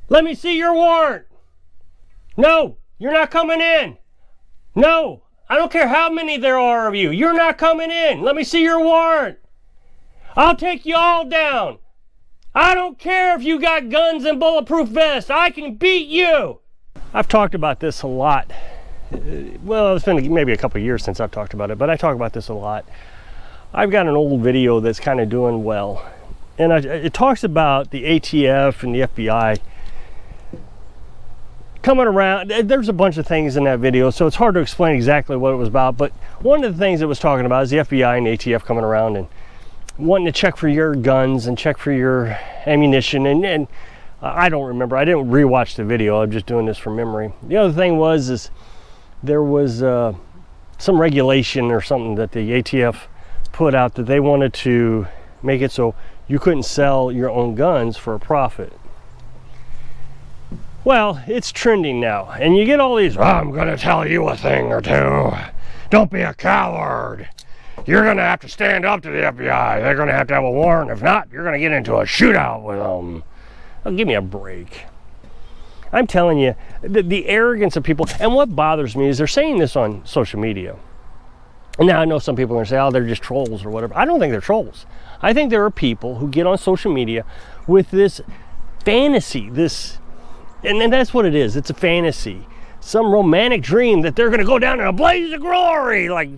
Let me see your warrant. No, you're not coming in. No, I don't care how many there are of you. You're not coming in. Let me see your warrant. I'll take you all down. I don't care if you got guns and bulletproof vests. I can beat you. I've talked about this a lot. Well, it's been maybe a couple of years since I've talked about it, but I talk about this a lot. I've got an old video that's kind of doing well. And it talks about the ATF and the FBI coming around. There's a bunch of things in that video, so it's hard to explain exactly what it was about. But one of the things it was talking about is the FBI and the ATF coming around and wanting to check for your guns and check for your ammunition. And I don't remember. I didn't rewatch the video. I'm just doing this from memory. The other thing is there was some regulation or something that the ATF put out that they wanted to make it so you couldn't sell your own guns for a profit. Well, it's trending now, and you get all these, I'm gonna tell you a thing or two. Don't be a coward. You're gonna have to stand up to the FBI. They're gonna have to have a warrant. If not, you're gonna get into a shootout with them. Oh, give me a break. I'm telling you, the arrogance of people, and what bothers me is they're saying this on social media. Now, I know some people are gonna say, oh, they're just trolls or whatever. I don't think they're trolls. I think there are people who get on social media with this fantasy, and that's what it is. It's a fantasy. Some romantic dream that they're gonna go down in a blaze of glory, like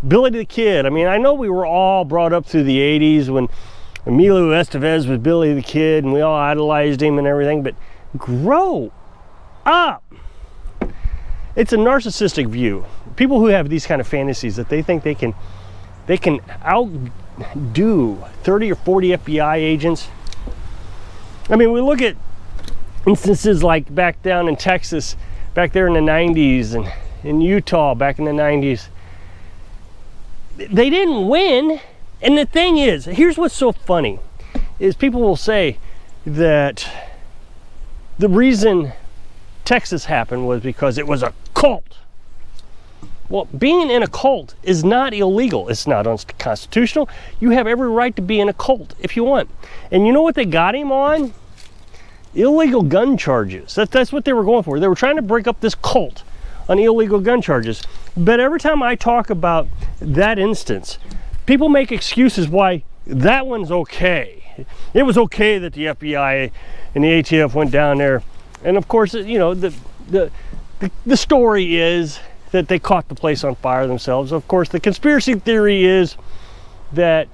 Billy the Kid. I mean, I know we were all brought up through the 80s when Emilio Estevez was Billy the Kid and we all idolized him and everything, but grow up. It's a narcissistic view. People who have these kind of fantasies that they think they can outdo 30 or 40 FBI agents. I mean, we look at instances like back down in Texas, back there in the 90s, and in Utah back in the 90s. They didn't win. And the thing is, here's what's so funny, is people will say that the reason Texas happened was because it was a cult. Well, being in a cult is not illegal. It's not unconstitutional. You have every right to be in a cult if you want. And you know what they got him on? Illegal gun charges. That's what they were going for. They were trying to break up this cult on illegal gun charges. But every time I talk about that instance, people make excuses why that one's okay. It was okay that the FBI and the ATF went down there. And of course, you know, the story is that they caught the place on fire themselves. Of course, the conspiracy theory is that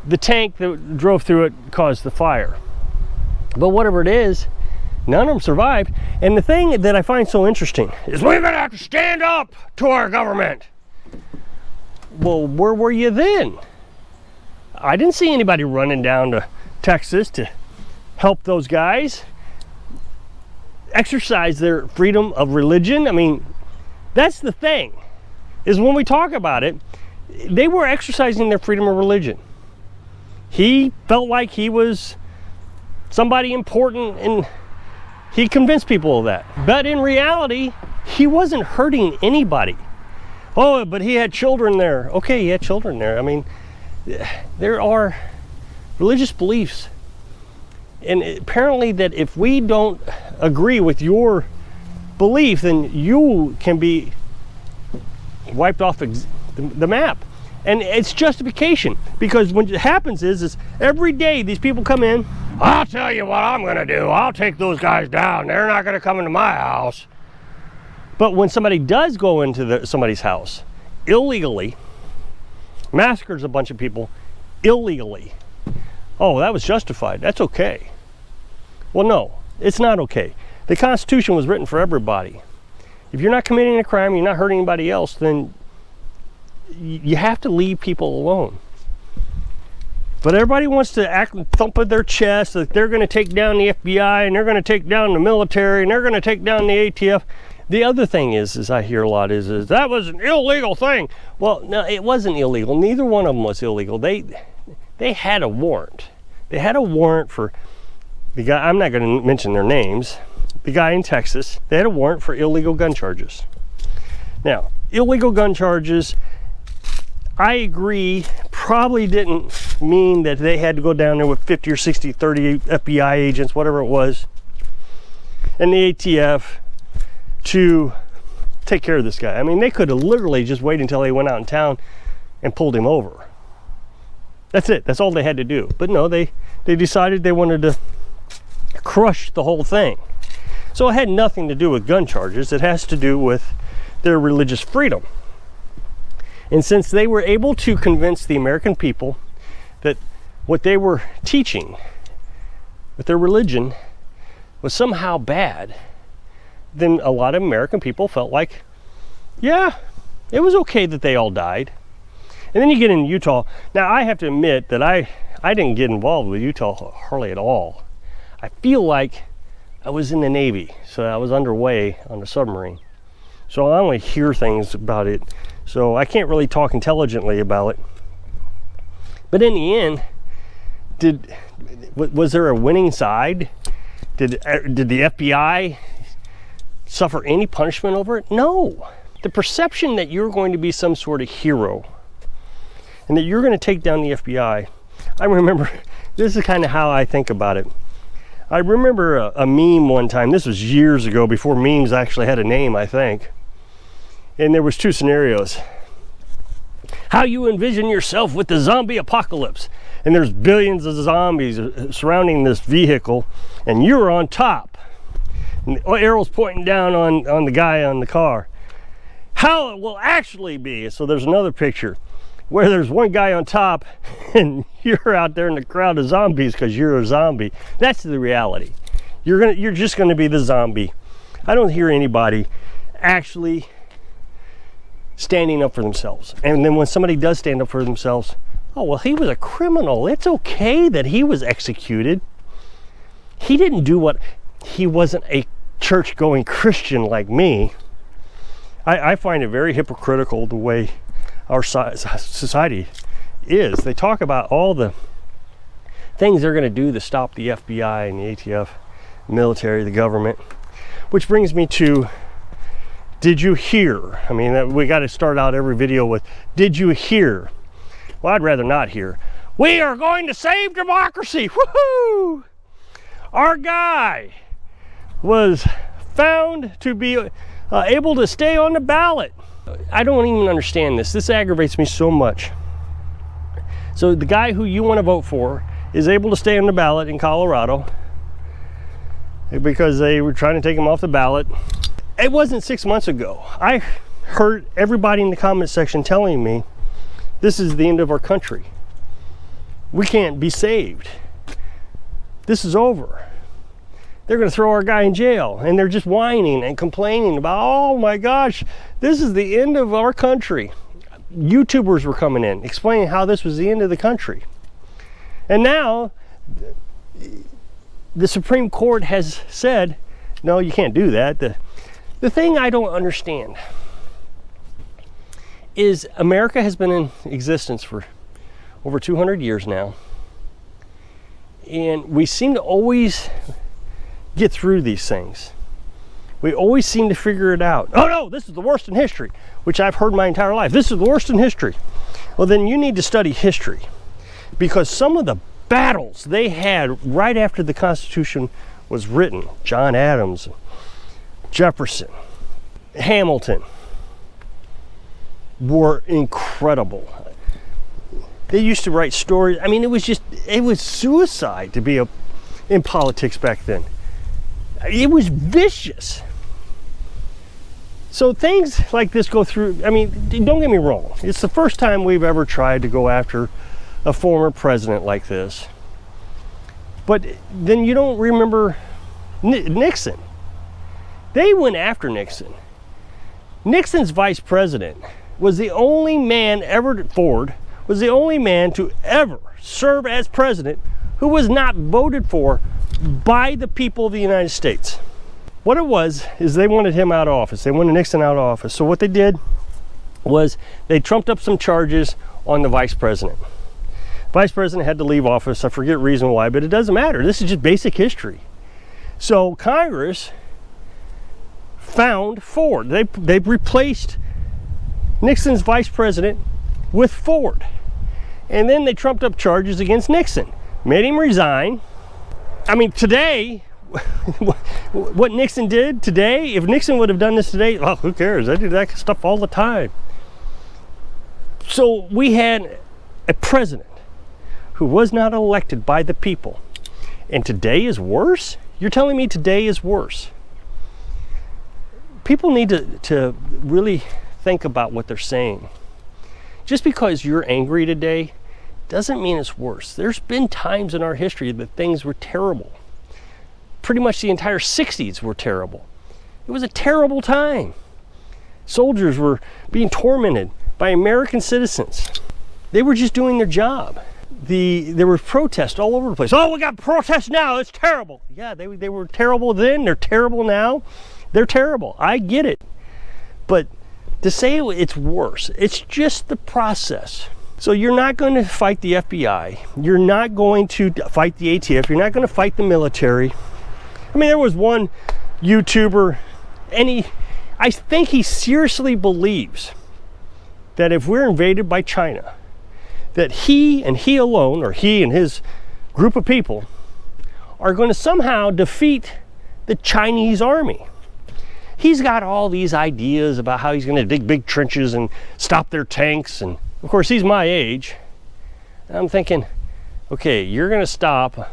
the tank that drove through it caused the fire. But whatever it is, none of them survived. And the thing that I find so interesting is we're gonna have to stand up to our government. Well, where were you then? I didn't see anybody running down to Texas to help those guys exercise their freedom of religion. I mean, that's the thing, is when we talk about it, they were exercising their freedom of religion. He felt like he was somebody important and he convinced people of that. But in reality, he wasn't hurting anybody. Oh, but he had children there. Okay, he had children there. I mean, there are religious beliefs. And apparently that if we don't agree with your belief, then you can be wiped off the map. And it's justification, because what happens is every day these people come in, I'll tell you what I'm gonna do. I'll take those guys down. They're not gonna come into my house. But when somebody does go into somebody's house illegally, massacres a bunch of people illegally, oh, that was justified. That's okay. Well, no, it's not okay. The Constitution was written for everybody. If you're not committing a crime, you're not hurting anybody else, then you have to leave people alone. But everybody wants to act and thump at their chest that they're going to take down the FBI and they're going to take down the military and they're going to take down the ATF. The other thing is I hear a lot is that was an illegal thing. Well, no, it wasn't illegal. Neither one of them was illegal. They had a warrant. They had a warrant for the guy, I'm not going to mention their names, the guy in Texas. They had a warrant for illegal gun charges. Now, illegal gun charges, I agree, probably didn't mean that they had to go down there with 50 or 60, 30 FBI agents, whatever it was. and the ATF to take care of this guy. I mean, they could have literally just waited until he went out in town and pulled him over. That's it. That's all they had to do. But no, they decided they wanted to crush the whole thing. So it had nothing to do with gun charges. It has to do with their religious freedom. And since they were able to convince the American people that what they were teaching with their religion was somehow bad, then a lot of American people felt like, yeah, it was okay that they all died. And then you get in Utah. Now, I have to admit that I didn't get involved with Utah hardly at all. I feel like I was in the Navy, so I was underway on a submarine. So I only hear things about it, so I can't really talk intelligently about it. But in the end, was there a winning side? Did the FBI suffer any punishment over it? No. The perception that you're going to be some sort of hero and that you're going to take down the FBI. I remember, this is kind of how I think about it. I remember a meme one time. This was years ago, before memes actually had a name, I think. And there was two scenarios. How you envision yourself with the zombie apocalypse. And there's billions of zombies surrounding this vehicle, and you're on top. And the arrow's pointing down on the guy on the car. How it will actually be. So there's another picture where there's one guy on top and you're out there in the crowd of zombies because you're a zombie. That's the reality. You're just gonna be the zombie. I don't hear anybody actually standing up for themselves. And then when somebody does stand up for themselves, oh, well, he was a criminal. It's okay that he was executed. He didn't do what, he wasn't a church-going Christian like me. I find it very hypocritical the way our society is. They talk about all the things they're going to do to stop the FBI and the ATF, military, the government. Which brings me to, did you hear? I mean, we got to start out every video with, did you hear? Well, I'd rather not hear. We are going to save democracy. Woohoo! Our guy was found to be able to stay on the ballot. I don't even understand this. This aggravates me so much. So the guy who you want to vote for is able to stay on the ballot in Colorado because they were trying to take him off the ballot. It wasn't 6 months ago. I heard everybody in the comment section telling me this is the end of our country. We can't be saved. This is over. They're going to throw our guy in jail, and they're just whining and complaining about, oh my gosh, this is the end of our country. YouTubers were coming in explaining how this was the end of the country. And now the Supreme Court has said, no, you can't do that. The thing I don't understand is America has been in existence for over 200 years now, and we seem to always get through these things. We always seem to figure it out. Oh no, this is the worst in history, which I've heard my entire life. This is the worst in history. Well, then you need to study history, because some of the battles they had right after the Constitution was written, John Adams, Jefferson, Hamilton, were incredible. They used to write stories. I mean, it was suicide to be in politics back then. It was vicious. So things like this go through. I mean, don't get me wrong. It's the first time we've ever tried to go after a former president like this. But then you don't remember Nixon. They went after Nixon. Nixon's vice president was the only man ever, Ford, was the only man to ever serve as president who was not voted for by the people of the United States. What it was is they wanted him out of office. They wanted Nixon out of office. So what they did was they trumped up some charges on the vice president. Vice president had to leave office. I forget reason why, but it doesn't matter. This is just basic history. So Congress found Ford. They replaced Nixon's vice president with Ford. And then they trumped up charges against Nixon, made him resign. I mean, today, what Nixon did today, if Nixon would have done this today, oh, who cares? I do that stuff all the time. So we had a president who was not elected by the people. And today is worse? You're telling me today is worse? People need to really think about what they're saying. Just because you're angry today doesn't mean it's worse. There's been times in our history that things were terrible. Pretty much the entire 60s were terrible. It was a terrible time. Soldiers were being tormented by American citizens. They were just doing their job. There were protests all over the place. Oh, we got protests now, it's terrible. Yeah, they were terrible then, they're terrible now. They're terrible, I get it. But to say it's worse, it's just the process. So you're not going to fight the FBI. You're not going to fight the ATF. You're not going to fight the military. I mean, there was one YouTuber, and I think he seriously believes that if we're invaded by China, that he and he alone, or he and his group of people, are going to somehow defeat the Chinese army. He's got all these ideas about how he's going to dig big trenches and stop their tanks. And of course, he's my age. And I'm thinking, okay, you're going to stop,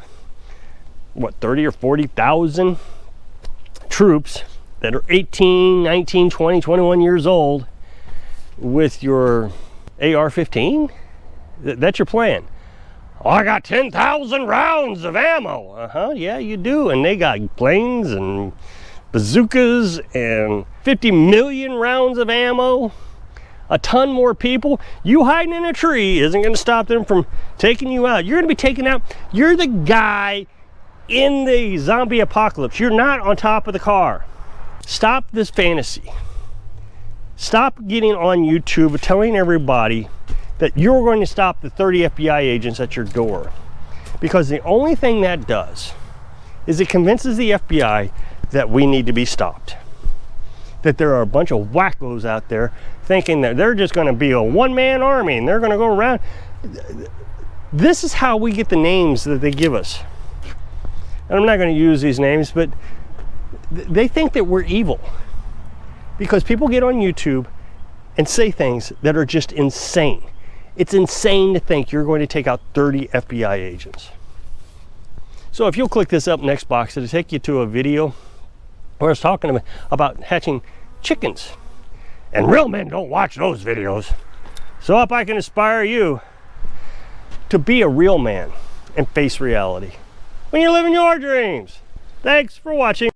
what, 30 or 40,000 troops that are 18, 19, 20, 21 years old with your AR-15? That's your plan. Oh, I got 10,000 rounds of ammo. Yeah, you do. And they got planes and bazookas and 50 million rounds of ammo, a ton more people. You hiding in a tree isn't going to stop them from taking you out. You're going to be taken out. You're the guy in the zombie apocalypse. You're not on top of the car. Stop this fantasy. Stop getting on YouTube telling everybody that you're going to stop the 30 FBI agents at your door. Because the only thing that does is it convinces the FBI that we need to be stopped. That there are a bunch of wackos out there thinking that they're just going to be a one-man army and they're going to go around. This is how we get the names that they give us. And I'm not going to use these names, but they think that we're evil. Because people get on YouTube and say things that are just insane. It's insane to think you're going to take out 30 FBI agents. So if you'll click this up next box, it'll take you to a video where I was talking about hatching chickens. And real men don't watch those videos. So if I can inspire you to be a real man and face reality when you're living your dreams. Thanks for watching.